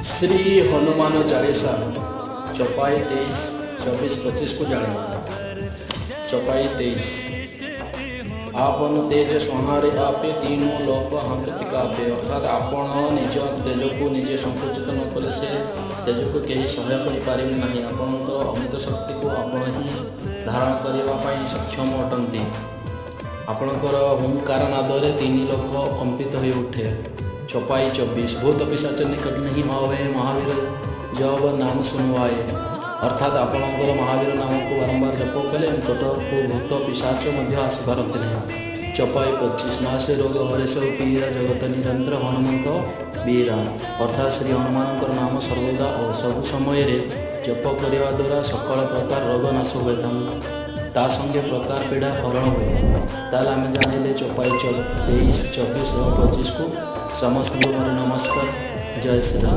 श्री हनुमान चालीसा चौपाई 23, 24, 25 को जाना। चौपाई 23। आपन तेज संहारे आपे तीनों लोक हंकति कापे। अर्थात आपण निज तेज को निजे संकुचित न कले से तेज को कहीं सहाय करें ना। आपणकर अमृत शक्ति को आपण ही धारण करने सक्षम अटंती। आपणकर हुंकार नादरे तीन लोक कंपित हो उठे। चौपाई 24। भूत पिशाच निकट नहीं भावे महावीर जब नाम सुनवाए। अर्थात आपणकर महावीर नाम को बारंबार जप कले निकट को भूत पिशाच आसीपारती नहीं। चौपाई 25। नासे रोग हरेश पीरा जगत निरंतर हनुमंत वीरा। अर्थात श्री हनुमान नाम सर्वदा और सब समय जप करने द्वारा सकल प्रकार रोग नाश हुए ता संगे प्रकार पीड़ा हरण हुए। ताल आम जाने चौपाई 23, 24 और 25 को समस्त नमस्कार। जय श्री राम।